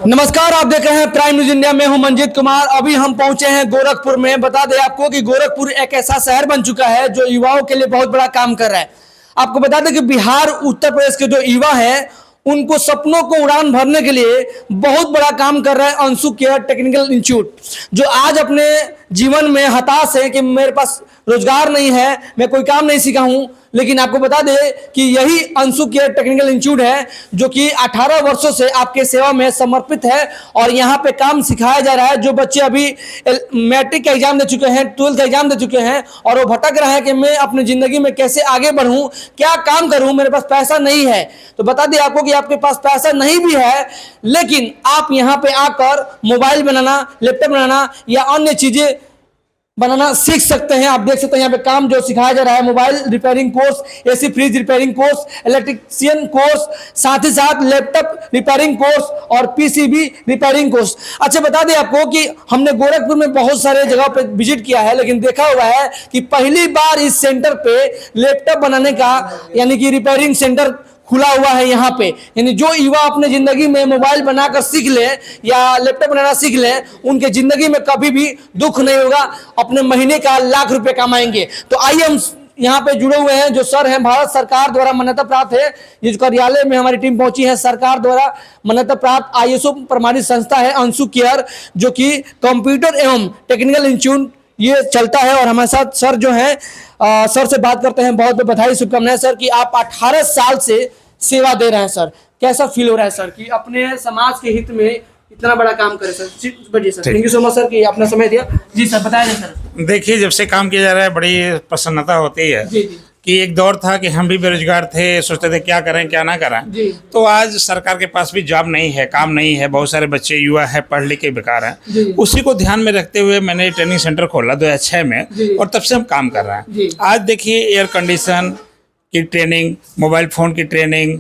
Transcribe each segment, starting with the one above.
नमस्कार, आप देख रहे हैं प्राइम न्यूज इंडिया में। हूं मंजीत कुमार। अभी हम पहुंचे हैं गोरखपुर में। बता दें आपको कि गोरखपुर एक ऐसा शहर बन चुका है जो युवाओं के लिए बहुत बड़ा काम कर रहा है। आपको बता दें कि बिहार उत्तर प्रदेश के जो युवा हैं उनको सपनों को उड़ान भरने के लिए बहुत बड़ा काम कर रहा है अंशु केयर टेक्निकल इंस्टीट्यूट, जो आज अपने जीवन में हताश है कि मेरे पास रोजगार नहीं है, मैं कोई काम नहीं सीखा हूं। लेकिन आपको बता दें कि यही अंशु केयर टेक्निकल इंस्टीट्यूट है जो कि 18 वर्षों से आपके सेवा में समर्पित है और यहाँ पे काम सिखाया जा रहा है। जो बच्चे अभी मैट्रिक का एग्जाम दे चुके हैं, 12th का एग्जाम दे चुके हैं और वो भटक रहे हैं कि मैं अपनी जिंदगी में कैसे आगे बढ़ूं, क्या काम करूं, मेरे पास पैसा नहीं है। तो बता दें आपको कि आपके पास पैसा नहीं भी है, लेकिन आप यहाँ पे आकर मोबाइल बनाना, लैपटॉप बनाना या अन्य चीजें बनाना सीख सकते हैं। आप देख सकते हैं यहाँ पे काम जो सिखाया जा रहा है, mobile repairing course, AC fridge repairing course, electrician course, साथ ही साथ लैपटॉप रिपेयरिंग कोर्स और पीसीबी रिपेयरिंग कोर्स। अच्छा, बता दें आपको कि हमने गोरखपुर में बहुत सारे जगह पे विजिट किया है, लेकिन देखा हुआ है कि पहली बार इस सेंटर पे लैपटॉप बनाने का यानी कि रिपेयरिंग सेंटर खुला हुआ है यहाँ पे। यानी जो युवा अपने जिंदगी में मोबाइल बनाकर सीख ले या लैपटॉप बनाना सीख ले, उनके जिंदगी में कभी भी दुख नहीं होगा, अपने महीने का लाख रुपए कमाएंगे। तो आइए हम यहाँ पे जुड़े हुए हैं, जो सर हैं भारत सरकार द्वारा मान्यता प्राप्त है, जिस कार्यालय में हमारी टीम पहुंची है, सरकार द्वारा मान्यता प्राप्त ISO प्रमाणित संस्था है अंशु केयर, जो कि कंप्यूटर एवं टेक्निकल इंस्टीट्यूट ये चलता है। और हमारे साथ सर जो है सर से बात करते हैं। बहुत बहुत बधाई, शुभकामनाएं सर कि आप 18 साल से सेवा दे रहे हैं। सर कैसा फील हो रहा है सर कि अपने समाज के हित में इतना बड़ा काम करें सर? बढ़िया sir, thank you so much sir कि आपने समय दिया। जी सर, बताएं सर। देखिए, जब से काम किया जा रहा है बड़ी प्रसन्नता होती है। जी जी। कि एक दौर था कि हम भी बेरोजगार थे, सोचते थे क्या करें क्या ना करें। तो आज सरकार के पास भी जॉब नहीं है, काम नहीं है, बहुत सारे बच्चे युवा है पढ़ लिख के बेकार हैं। उसी को ध्यान में रखते हुए मैंने ट्रेनिंग सेंटर खोला 2006 में और तब से हम काम कर रहे हैं। आज देखिए, एयर कंडीशन की ट्रेनिंग, मोबाइल फ़ोन की ट्रेनिंग,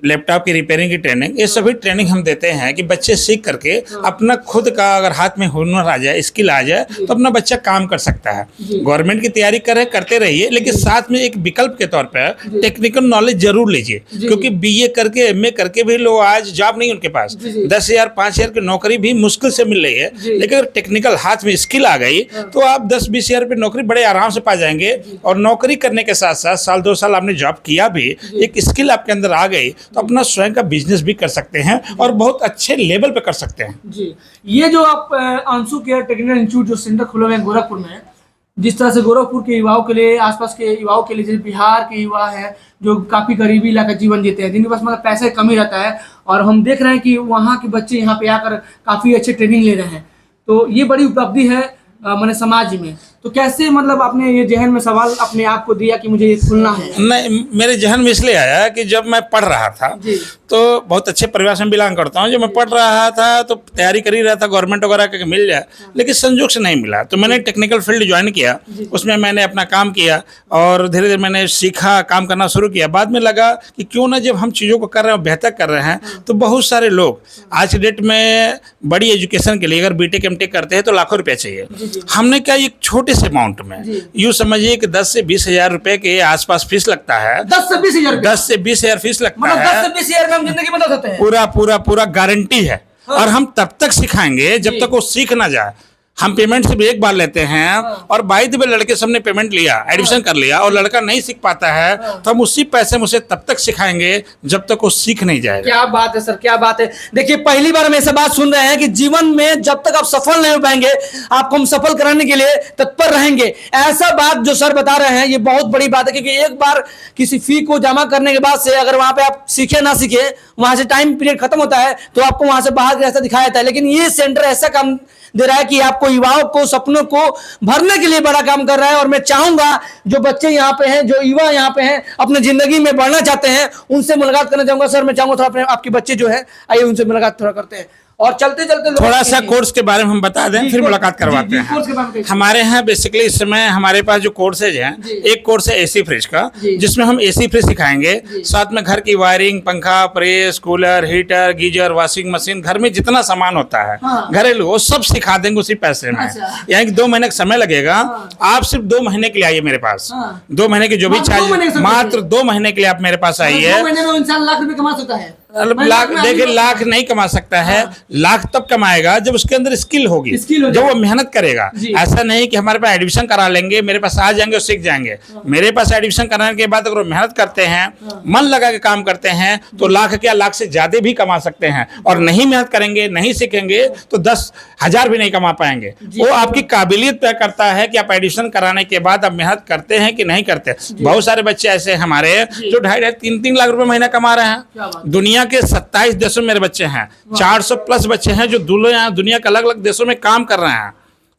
लैपटॉप की रिपेयरिंग की ट्रेनिंग, ये सभी ट्रेनिंग हम देते हैं कि बच्चे सीख करके अपना खुद का अगर हाथ में हुनर आ जाए, स्किल आ जाए, तो अपना बच्चा काम कर सकता है। गवर्नमेंट की तैयारी करते रहिए, लेकिन साथ में एक विकल्प के तौर पर टेक्निकल नॉलेज जरूर लीजिए, क्योंकि BA करके MA करके भी लोग आज जॉब नहीं उनके पास, 10,000 5,000 की नौकरी भी मुश्किल से मिल रही है। लेकिन अगर टेक्निकल हाथ में स्किल आ गई तो आप 10-20 हज़ार रुपये नौकरी बड़े आराम से पा जाएंगे। और नौकरी करने के साथ साथ साल 2 साल आपने जॉब किया भी, एक स्किल आपके अंदर आ गई तो अपना स्वयं का बिजनेस भी कर सकते हैं और बहुत अच्छे लेवल पे कर सकते हैं। जी, ये जो आप अंशु केयर टेक्निकल इंस्टीट्यूट जो सेंटर खुले हुए हैं गोरखपुर में, जिस तरह से गोरखपुर के युवाओं के लिए, आसपास के युवाओं के लिए, जैसे बिहार के युवा है जो काफी गरीबी इलाका जीवन जीते हैं, जिनके पास मतलब पैसे की कमी रहता है, और हम देख रहे हैं कि वहाँ के बच्चे यहाँ पे आकर काफी अच्छे ट्रेनिंग ले रहे हैं, तो ये बड़ी उपलब्धि है मैंने समाज में। तो कैसे मतलब आपने ये जहन में सवाल अपने आप को दिया कि मुझे ये खुलना है? नहीं, मेरे जहन में इसलिए आया कि जब मैं पढ़ रहा था तो बहुत अच्छे परिवार से बिलोंग करता हूँ। जब मैं पढ़ रहा था तो तैयारी कर ही रहा था गवर्नमेंट वगैरह का मिल जाए, लेकिन संजोग से नहीं मिला। तो मैंने टेक्निकल फील्ड ज्वाइन किया, उसमें मैंने अपना काम किया और धीरे धीरे मैंने सीखा, काम करना शुरू किया। बाद में लगा कि क्यों ना जब हम चीज़ों को कर रहे हैं, बेहतर कर रहे हैं, तो बहुत सारे लोग आज की डेट में बड़ी एजुकेशन के लिए अगर BTech MTech करते हैं तो लाखों रुपये चाहिए। हमने क्या, एक छोटे से अमाउंट में, यूँ समझिए कि 10 से 20 हज़ार रुपए के आसपास फीस लगता है। 10 से 20 हज़ार 10 से 20 हज़ार फीस लगता है। 10 से 20 हज़ार में हम जिंदगी बना सकते हैं। पूरा गारंटी है। और हम तब तक सिखाएंगे जब तक वो सीख ना जाए। हम पेमेंट सिर्फ एक बार लेते हैं और बाई द वे लड़के सबने पेमेंट लिया, एडमिशन कर लिया और लड़का नहीं सीख पाता है तो हम उसी पैसे में उसे तब तक सिखाएंगे जब तक वो सीख नहीं जाएगा। क्या बात है सर, क्या बात है। देखिए, पहली बार हम ऐसा बात सुन रहे हैं कि जीवन में जब तक आप सफल नहीं हो पाएंगे, आपको हम सफल कराने के लिए तत्पर रहेंगे। ऐसा बात जो सर बता रहे हैं ये बहुत बड़ी बात है, क्योंकि एक बार किसी फी को जमा करने के बाद से अगर वहां पे आप सीखे ना सीखे, वहां से टाइम पीरियड खत्म होता है तो आपको वहां से बाहर का रास्ता दिखाया जाता है। लेकिन ये सेंटर ऐसा काम दे रहा है कि आपको युवाओं को सपनों को भरने के लिए बड़ा काम कर रहा है। और मैं चाहूंगा जो बच्चे यहाँ पे हैं, जो युवा यहाँ पे हैं, अपने जिंदगी में बढ़ना चाहते हैं, उनसे मुलाकात करना चाहूंगा। सर मैं चाहूंगा थोड़ा अपने आपके बच्चे जो है, आइए उनसे मुलाकात थोड़ा करते हैं। और चलते चलते थोड़ा सा कोर्स के बारे में हम बता दें, फिर मुलाकात करवाते हैं। हमारे यहाँ बेसिकली इस समय हमारे पास जो कोर्सेज हैं, एक कोर्स है AC फ्रिज का, जिसमें हम AC फ्रिज सिखाएंगे, साथ में घर की वायरिंग, पंखा, press, cooler, heater, geyser, washing machine, घर में जितना सामान होता है घरेलू, वो सब सिखा देंगे उसी पैसे में। यानी कि 2 महीने का समय लगेगा। आप सिर्फ 2 महीने के लिए आइए मेरे पास। 2 महीने की जो भी चार्ज, मात्र 2 महीने के लिए आप मेरे पास आइए। 2 महीने में इंसान लाख रुपए कमा सकता है। लाख देखिए, लाख नहीं कमा सकता है। लाख तब कमाएगा जब उसके अंदर स्किल होगी, जब वो मेहनत करेगा। ऐसा नहीं कि हमारे पास एडमिशन करा लेंगे, मेरे पास आ जाएंगे और सीख जाएंगे। मेरे पास एडमिशन कराने के बाद अगर वो मेहनत करते हैं, मन लगा के काम करते हैं, तो लाख क्या, लाख से ज्यादा भी कमा सकते हैं। और नहीं मेहनत करेंगे, नहीं सीखेंगे, तो 10,000 भी नहीं कमा पाएंगे। वो आपकी काबिलियत तय करता है कि आप एडमिशन कराने के बाद आप मेहनत करते हैं कि नहीं करते। बहुत सारे बच्चे ऐसे हमारे जो 2.5 3 लाख रुपए महीना कमा रहे हैं। दुनिया के 27 देशों में मेरे बच्चे हैं, 400 प्लस बच्चे हैं जो दुनिया के अलग अलग देशों में काम कर रहे हैं।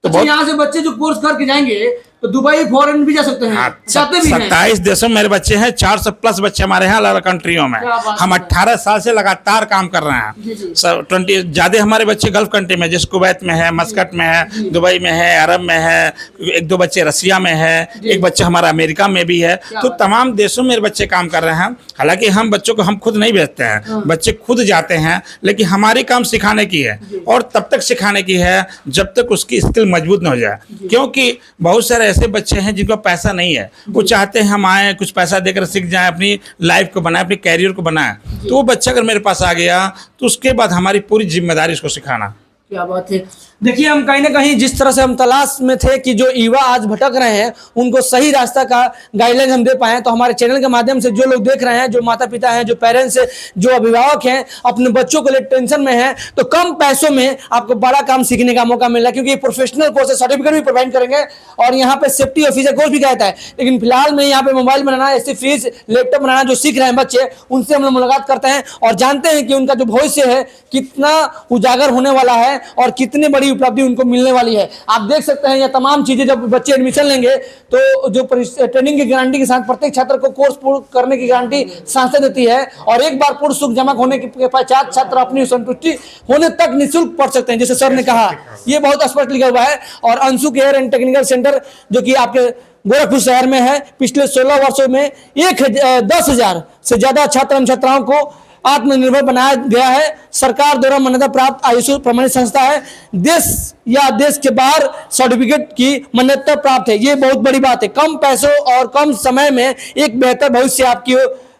तो अच्छा, यहाँ से बच्चे जो कोर्स करके जाएंगे तो दुबई फॉरेन भी जा सकते हैं, जाते भी हैं। 27 देशों में मेरे बच्चे हैं, 400 प्लस बच्चे हमारे हैं अलग अलग कंट्रियों में। हम 18 साल से लगातार काम कर रहे हैं। 20 ज्यादा हमारे बच्चे गल्फ कंट्री में, जैसे कुवैत में है, मस्कट में है, दुबई में है, अरब में है, 1-2 बच्चे रसिया में है, एक बच्चा हमारा अमेरिका में भी है। तो तमाम देशों में मेरे बच्चे काम कर रहे हैं। हालांकि हम बच्चों को हम खुद नहीं भेजते हैं, बच्चे खुद जाते हैं, लेकिन हमारी काम सिखाने की है और तब तक सिखाने की है जब तक उसकी स्किल मजबूत न हो जाए। क्योंकि बहुत सारे ऐसे बच्चे हैं जिनको पैसा नहीं है, वो चाहते हैं हम आए, कुछ पैसा देकर सीख जाएं, अपनी लाइफ को बनाएं, अपने कैरियर को बनाएं। तो वो बच्चा अगर मेरे पास आ गया तो उसके बाद हमारी पूरी जिम्मेदारी उसको सिखाना। क्या बात है। देखिए, हम कहीं ना कहीं जिस तरह से हम तलाश में थे कि जो युवा आज भटक रहे हैं उनको सही रास्ता का गाइडलाइन हम दे पाए, तो हमारे चैनल के माध्यम से जो लोग देख रहे हैं, जो माता पिता हैं, जो पेरेंट्स हैं, जो अभिभावक हैं, अपने बच्चों को लेकर टेंशन में हैं, तो कम पैसों में आपको बड़ा काम सीखने का मौका मिल रहा है। क्योंकि प्रोफेशनल कोर्स है, सर्टिफिकेट भी प्रोवाइड करेंगे और यहाँ पे सेफ्टी ऑफिसर कोर्स भी कहता है। लेकिन फिलहाल में यहाँ पे मोबाइल बनाना, ऐसे फ्रिज, लैपटॉप बनाना जो सीख रहे हैं बच्चे, उनसे हम लोग मुलाकात करते हैं और जानते हैं कि उनका जो भविष्य है कितना उजागर होने वाला है और कितनी बड़ी उपलब्धि उनको मिलने वाली है। आप देख सकते हैं ये तमाम चीजें, जब बच्चे एडमिशन लेंगे तो जो ट्रेनिंग की गारंटी के साथ प्रत्येक छात्र को कोर्स पूर्ण करने की गारंटी संस्था देती है और एक बार पूर्ण शुल्क जमा होने के पश्चात छात्र अपनी संतुष्टि होने तक निःशुल्क पढ़ सकते हैं, जैसे सर ने कहा। ये बहुत स्पष्ट लिखा हुआ है। और Anshu care and technical centre जो कि आपके गोरखपुर शहर में है, पिछले 16 वर्षों में 10,000 से ज्यादा छात्र एवं छात्राओं को आत्मनिर्भर बनाया गया है। सरकार द्वारा मान्यता प्राप्त आईएसओ प्रमाणित संस्था है। देश या देश के बाहर सर्टिफिकेट की मान्यता प्राप्त है। ये बहुत बड़ी बात है। कम पैसों और कम समय में एक बेहतर भविष्य आपकी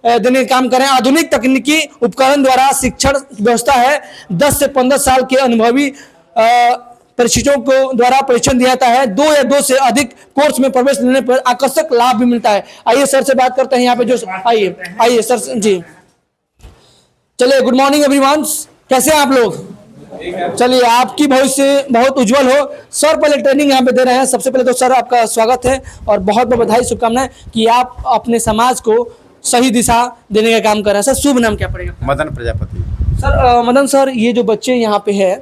देने का काम करें। आधुनिक तकनीकी उपकरण द्वारा शिक्षण व्यवस्था है। 10 से 15 साल के अनुभवी प्रशिक्षकों को द्वारा परीक्षण दिया जाता है। 2 या 2 से अधिक कोर्स में प्रवेश लेने पर आकर्षक लाभ भी मिलता है। आइए सर से बात करते हैं यहाँ पे जो आइए सर जी। चलिए, गुड मॉर्निंग एवरीवन, कैसे हैं आप लोग? चलिए, आपकी भविष्य बहुत उज्जवल हो। सर पहले ट्रेनिंग यहाँ पे दे रहे हैं। सबसे पहले तो सर आपका स्वागत है और बहुत बहुत बधाई, शुभकामनाएं कि आप अपने समाज को सही दिशा देने का काम कर रहे हैं। सर शुभ नाम क्या पड़ेगा? मदन प्रजापति। सर मदन सर, ये जो बच्चे यहाँ पे है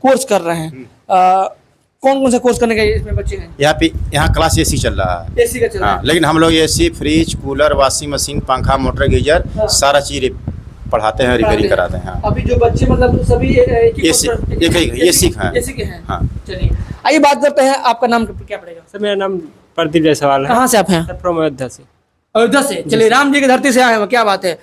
कोर्स कर रहे हैं, कौन कौन सा कोर्स करने का इसमें बच्चे हैं? यहाँ क्लास एसी चल रहा है। एसी का चल रहा है। लेकिन हम लोग AC, fridge, cooler, washing machine, पंखा, मोटर, गीजर सारा चीज पढ़ाते हैं, रिपेयरिंग कराते हैं। अभी जो बच्चे मतलब सभी एसी के हैं। हाँ, चलिए आइए बात करते हैं। आपका नाम क्या पड़ेगा? सर मेरा नाम प्रदीप जायसवाल है। कहाँ से आप हैं? फ्रॉम अयोध्या से। अयोध्या से। चलिए, राम जी की धरती से आए हैं, क्या बात है।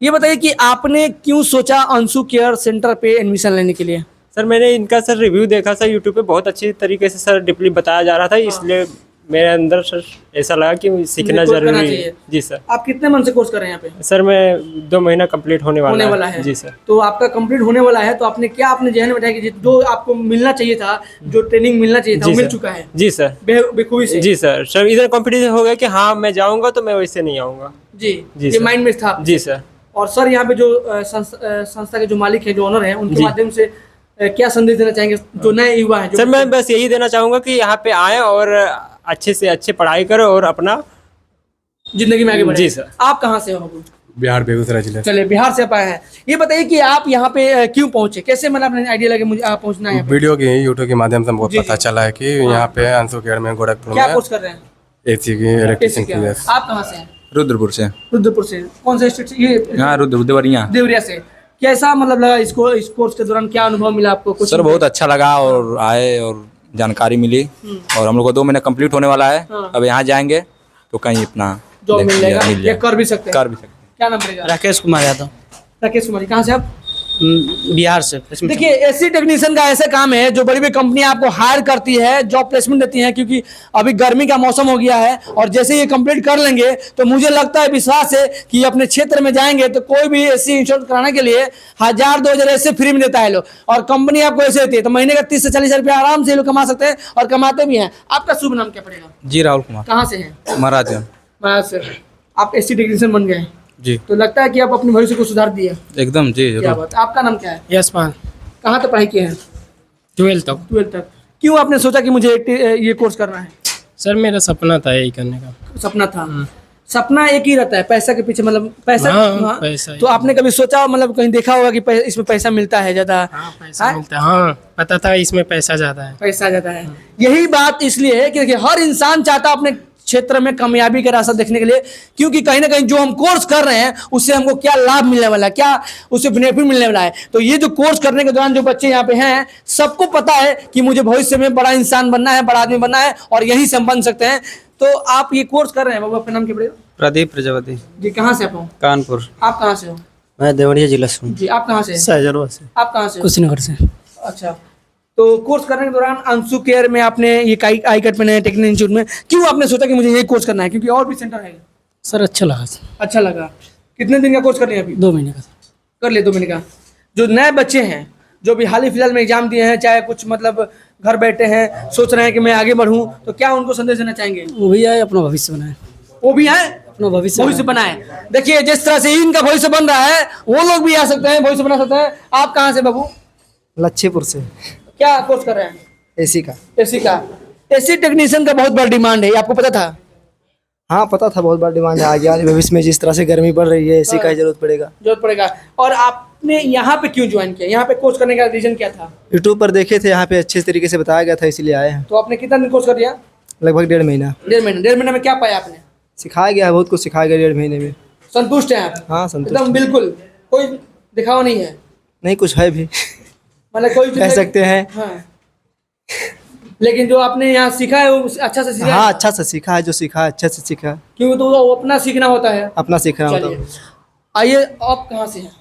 ये बताइए कि आपने क्यों सोचा अंशु केयर सेंटर पे एडमिशन लेने के लिए? सर मैंने इनका सर रिव्यू देखा सर यूट्यूब पे, बहुत अच्छी तरीके से सर डीपली बताया जा रहा था, इसलिए मेरे अंदर सर ऐसा लगा कि सीखना जरूरी है। जी सर। आप कितने मन से कोर्स कर रहे हैं यहाँ पे? सर मैं 2 महीना कंप्लीट होने वाला है। जी सर। तो आपका कंप्लीट होने वाला है, तो आपने क्या अपने जहन में बैठाया कि जो आपको मिलना चाहिए था, जो ट्रेनिंग मिलना चाहिए था, वो मिल चुका है? जी सर, बेखूबी से। जी सर। सर इधर कॉम्पिटिशन हो गया कि हाँ मैं जाऊँगा तो मैं वैसे नहीं आऊँगा। जी, ये माइंड में था। जी सर। और सर यहाँ पे जो संस्था के जो मालिक है, जो ओनर है, उनके माध्यम से क्या संदेश देना चाहेंगे जो नए युवा हैं? सर मैं बस यही देना चाहूँगा कि यहाँ पे आए और अच्छे से अच्छे पढ़ाई करो और अपना जिंदगी में आगे बढ़े। जी सर। आप कहाँ से हो? बिहार, बेगूसराय जिले। चलिए, बिहार से आप आए हैं। ये बताइए कि आप यहाँ पे क्यों पहुँचे, कैसे मतलब अपने आइडिया लगे मुझे आप पहुँचना है? वीडियो की यूट्यूब के माध्यम से हमको पता चला है कि यहाँ पे अंशु केयर में गोरखपुर क्या में कोर्स कर रहे हैं? एसी की इलेक्ट्रिशियन की। आप कहाँ से हैं? रुद्रपुर से। रुद्रपुर से। कौन सा स्टेट से? ये हाँ, देवरिया। देवरिया से। कैसा मतलब लगा इस कोर्स के दौरान, क्या अनुभव मिला आपको? कुछ सर बहुत अच्छा लगा और आए और जानकारी मिली और हम लोग को 2 महीना कंप्लीट होने वाला है। अब यहाँ जाएंगे तो कहीं अपना जॉब मिल जाएगा, ये कर भी सकते हैं। कर भी सकते हैं। क्या नाम पड़ेगा? राकेश कुमार यादव। राकेश कुमार, कहाँ से आप? बिहार से। देखिए एसी टेक्नीशियन का ऐसा काम है जो बड़ी बड़ी कंपनियां आपको हायर करती है, जॉब प्लेसमेंट देती हैं, क्योंकि अभी गर्मी का मौसम हो गया है और जैसे ये कंप्लीट कर लेंगे तो मुझे लगता है, विश्वास है कि अपने क्षेत्र में जाएंगे तो कोई भी एसी इंश्योरेंस कराने के लिए 1000-2000 ऐसे फ्री में देता है लोग, और कंपनी आपको ऐसे देती है तो महीने का 30 से 40 रुपया आराम से लोग कमा सकते हैं और कमाते भी हैं। आपका शुभ नाम क्या पड़ेगा? जी राहुल कुमार, कहाँ से हैं? महाराजगंज। महाराज से। आप एसी टेक्नीशियन बन गए जी, तो लगता है कि आप अपने भविष्य को सुधार दिए। एकदम जी क्या जरूर। बात। आपका नाम क्या है? यशपाल, कहाँ तक पढ़ाई किए हैं? 12 तक। 12 तक। क्यों आपने सोचा कि मुझे ये कोर्स करना है? सर मेरा सपना था यही करने का। सपना था। सपना एक ही रहता है, पैसा के पीछे, मतलब पैसा। हाँ, पैसा ही। तो आपने कभी सोचा, मतलब कहीं देखा होगा कि इसमें पैसा मिलता है ज्यादा? हाँ, पैसा मिलता है। हाँ, पता था इसमें पैसा ज़्यादा है। पैसा ज्यादा है। यही बात इसलिए है कि देखिए हर इंसान चाहता है अपने क्षेत्र में कामयाबी का रास्ता देखने के लिए, क्योंकि कहीं ना कहीं जो हम कोर्स कर रहे हैं उससे हमको क्या लाभ मिलने वाला है, क्या उससे बेनिफिट मिलने वाला है। तो ये जो कोर्स करने के दौरान जो बच्चे यहाँ पे हैं, सबको पता है कि मुझे भविष्य में बड़ा इंसान बनना है, बड़ा आदमी बनना है, और यहीं से हम बन सकते हैं। तो आप ये कोर्स कर रहे हैं। बाबू आपका नाम क्या पड़ेगा? प्रदीप प्रजापति, जी। कहाँ से आप हो? कानपुर। आप कहाँ से हो? मैं देवरिया जिला से हूँ। जी। आप कहाँ से? सहजरवा से। आप कहाँ से? कुशीनगर से। अच्छा। तो कोर्स करने के दौरान अंशु केयर में आपने ये आई कट में, टेक्निकल इंस्टीट्यूट में क्यों आपने सोचा कि मुझे ये कोर्स करना है? क्योंकि और भी सेंटर है। सर अच्छा लगा। अच्छा लगा। कितने दिन का कोर्स कर लिया अभी? 2 महीने का। कर लिए 2 महीने का। जो नए बच्चे हैं जो भी हाल ही फिलहाल में एग्जाम दिए हैं, चाहे कुछ मतलब घर बैठे हैं, सोच रहे हैं कि मैं आगे बढ़ूं, तो क्या उनको संदेश देना चाहेंगे? वो भी आए, अपना भविष्य बनाए। वो भी आए, अपना भविष्य बनाए। देखिए जिस तरह से इनका भविष्य बन रहा है, वो लोग भी आ सकते हैं, भविष्य बना सकते हैं। आप कहाँ से बाबू? लच्छीपुर से। क्या कोर्स कर रहे हैं? एसी का। एसी का। एसी टेक्नीशियन का बहुत बड़ा डिमांड है, आपको पता था? हाँ पता था, बहुत बड़ा डिमांड है। आगे वाले भविष्य में जिस तरह से गर्मी बढ़ रही है, एसी का ही जरूरत पड़ेगा। और आपने यहाँ पे क्यों ज्वाइन किया? यहाँ पे कोर्स करने का रीजन क्या था? यूट्यूब पर देखे थे, यहाँ पे अच्छे तरीके से बताया गया था, इसीलिए आए हैं। तो आपने कितना दिन कोर्स कर दिया? लगभग 1.5 महीना। 1.5 महीने में क्या पाया आपने? सिखाया गया है, बहुत कुछ सिखाया गया 1.5 महीने में। संतुष्ट हैं आप? हाँ संतुष्ट। एकदम बिल्कुल, कोई दिखावा नहीं है? नहीं, कुछ है भी, मतलब कोई कह सकते हैं। हाँ। लेकिन जो आपने यहाँ सीखा है वो अच्छा से सीखा है? हाँ अच्छा से सीखा है, जो सीखा है अच्छे से सीखा है। क्योंकि तो वो अपना सीखना होता है। अपना सीखना होता चलिए। है। आइए, आप कहाँ से हैं?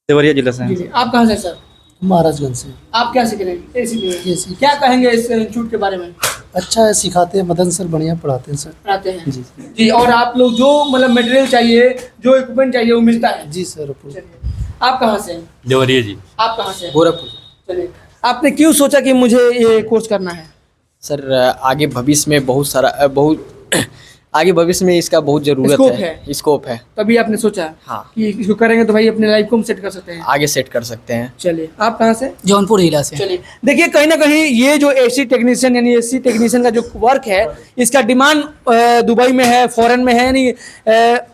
देवरिया जिला से। जी। आप कहाँ से सर? महाराजगंज से। आप क्या सीख रहे हैं? एसी। क्या कहेंगे इस इंस्टीट्यूट के बारे में? अच्छा है, सिखाते हैं मदन सर, बढ़िया पढ़ाते हैं सर। पढ़ाते हैं जी। और आप लोग जो मतलब मटेरियल चाहिए, जो इक्विपमेंट चाहिए वो मिलता है? जी सर। चलिए। आप कहाँ से हैं? देवरिया जी। आप कहाँ से हैं? गोरखपुर। चलिए। आपने क्यों सोचा कि मुझे ये कोर्स करना है? सर आगे भविष्य में आगे भविष्य में इसका बहुत जरूरत स्कोप है। तभी आपने सोचा हाँ। कि इसको करेंगे तो भाई अपने लाइफ को हम सेट कर सकते हैं, आगे सेट कर सकते हैं। चलिए। आप कहाँ से? जौनपुर जिला से। चलिए। देखिए कहीं ना कहीं ये जो एसी टेक्नीशियन यानी एसी टेक्नीशियन का जो वर्क है, इसका डिमांड दुबई में है, फॉरेन में है, यानी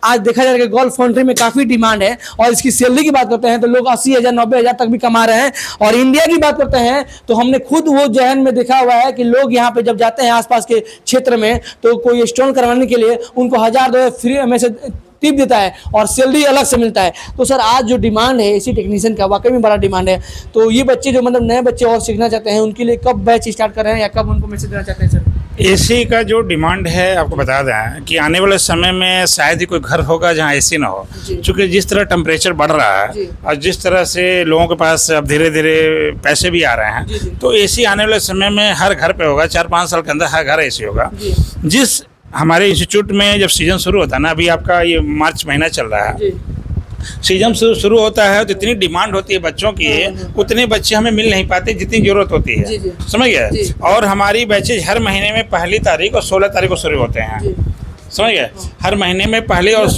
आज देखा जाए कि गल्फ कंट्री में काफ़ी डिमांड है। और इसकी सैलरी की बात करते हैं तो लोग 80,000 90,000 तक भी कमा रहे हैं। और इंडिया की बात करते हैं तो हमने खुद वो जहन में देखा हुआ है कि लोग यहाँ पे जब जाते हैं आसपास के क्षेत्र में, तो कोई स्टोन करवाने के लिए उनको 1000 फ्री में से टिप देता है और सैलरी अलग से मिलता है। तो सर आज जो डिमांड है एसी टेक्नीशियन का, वाकई में बड़ा डिमांड है। तो ये बच्चे जो मतलब नए बच्चे और सीखना चाहते हैं, उनके लिए कब बैच स्टार्ट कर रहे हैं या कब उनको मैसेज देना चाहते हैं सर? एसी का जो डिमांड है, आपको बता दें कि आने वाले समय में शायद ही कोई घर होगा जहां एसी ना हो, क्योंकि जिस तरह टेम्परेचर बढ़ रहा है और जिस तरह से लोगों के पास अब धीरे धीरे पैसे भी आ रहे हैं, तो एसी आने वाले समय में हर घर पे होगा। 4-5 साल के अंदर हर घर एसी होगा। जिस हमारे इंस्टीट्यूट में जब सीजन शुरू होता है ना, अभी आपका ये मार्च महीना चल रहा है, सीजन शुरू होता है तो इतनी डिमांड होती है बच्चों की, उतने बच्चे हमें मिल नहीं पाते जितनी जरूरत होती है। समझ गए? और हमारी बैचेज हर महीने में 1 तारीख और 16 तारीख को शुरू होते हैं। समझ गए? हर महीने में पहली और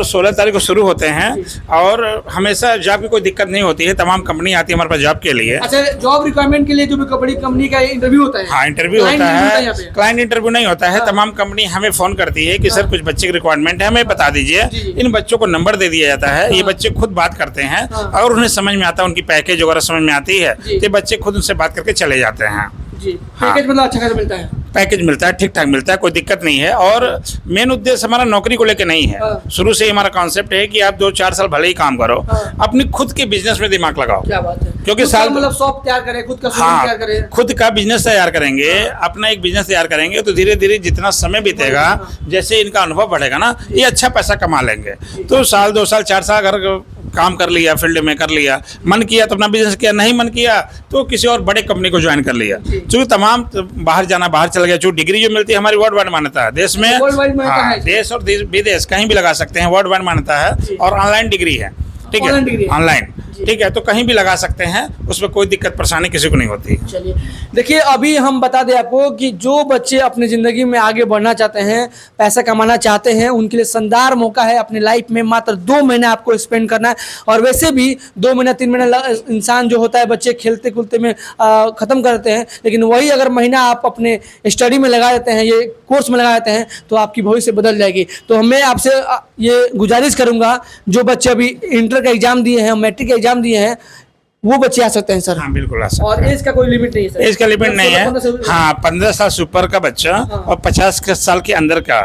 16 तारीख को शुरू होते हैं। और हमेशा जॉब की कोई दिक्कत नहीं होती है, तमाम कंपनी आती है हमारे पास जॉब के लिए। अच्छा, जॉब रिक्वायरमेंट के लिए जो भी बड़ी कंपनी का इंटरव्यू होता है? हाँ, इंटरव्यू होता है। क्लाइंट इंटरव्यू नहीं होता है। तमाम कंपनी हमें फ़ोन करती है कि सर कुछ बच्चे की रिक्वायरमेंट है, हमें बता दीजिए। इन बच्चों को नंबर दे दिया जाता है, ये बच्चे खुद बात करते हैं और उन्हें समझ में आता है, उनकी पैकेज वगैरह समझ में आती है, तो बच्चे खुद उनसे बात करके चले जाते हैं। पैकेज मतलब अच्छा खासा मिलता है? पैकेज मिलता है, ठीक ठाक मिलता है, कोई दिक्कत नहीं है। और मेन उद्देश्य हमारा नौकरी को लेकर नहीं है। शुरू से ही हमारा कॉन्सेप्ट है कि आप 2-4 साल भले ही काम करो, अपनी खुद के बिजनेस में दिमाग लगाओ। क्या बात है? क्योंकि मतलब शॉप तैयार करें, खुद का शोरूम तैयार करें, खुद का बिजनेस तैयार करेंगे, अपना एक बिजनेस तैयार करेंगे, तो धीरे धीरे जितना समय बीतेगा, जैसे इनका अनुभव बढ़ेगा ना, ये अच्छा पैसा कमा लेंगे। तो 1 साल 2 साल 4 साल अगर काम कर लिया, फील्ड में कर लिया, मन किया तो अपना बिजनेस किया, नहीं मन किया तो किसी और बड़े कंपनी को ज्वाइन कर लिया। क्योंकि तमाम बाहर जाना, बाहर चल गया, जो डिग्री जो मिलती है हमारी वर्ल्ड वाइड मान्यता है देश में, हाँ, देश और विदेश कहीं भी लगा सकते हैं, वर्ल्ड वाइड मान्यता है और ऑनलाइन डिग्री है, ठीक है, ऑनलाइन, ठीक है, तो कहीं भी लगा सकते हैं, उसमें कोई दिक्कत परेशानी किसी को नहीं होती। चलिए देखिए, अभी हम बता दें आपको कि जो बच्चे अपनी ज़िंदगी में आगे बढ़ना चाहते हैं, पैसा कमाना चाहते हैं, उनके लिए शानदार मौका है। अपनी लाइफ में मात्र 2 महीने आपको स्पेंड करना है, और वैसे भी 2 महीना 3 महीना इंसान जो होता है, बच्चे खेलते खुलते में ख़त्म करते हैं, लेकिन वही अगर महीना आप अपने स्टडी में लगा देते हैं, ये कोर्स में लगा देते हैं, तो आपकी भविष्य बदल जाएगी। तो मैं आपसे ये गुजारिश करूँगा, जो बच्चे अभी इंटर का एग्ज़ाम दिए हैं, मैट्रिक का एग्ज़ाम दिए हैं, वो बच्चे आ सकते हैं सर। हाँ बिल्कुल आ सकते और हैं। एज का कोई लिमिट नहीं है सर? एज का लिमिट नहीं है, हाँ, 15 साल से ऊपर का बच्चा और 50 साल के अंदर का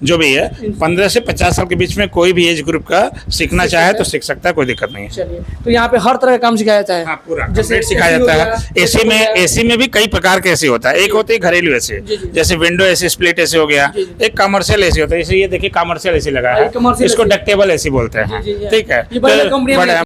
जो भी है, 15 से 50 साल के बीच में कोई भी एज ग्रुप का सीखना चाहे तो सीख सकता है, कोई दिक्कत नहीं है। चलिए, तो यहाँ पे हर तरह का काम सिखाया जाता है? हाँ, पूरा जैसे कंप्लीट सिखाया जाता है। एसी में भी कई प्रकार के एसी होता है। एक होती है घरेलू एसी, जैसे विंडो एसी, स्प्लिट एसी हो गया। एक कमर्शियल एसी होता है, जैसे ये देखिए कमर्शियल एसी लगा है, इसको डक्टेबल एसी बोलते हैं, ठीक है।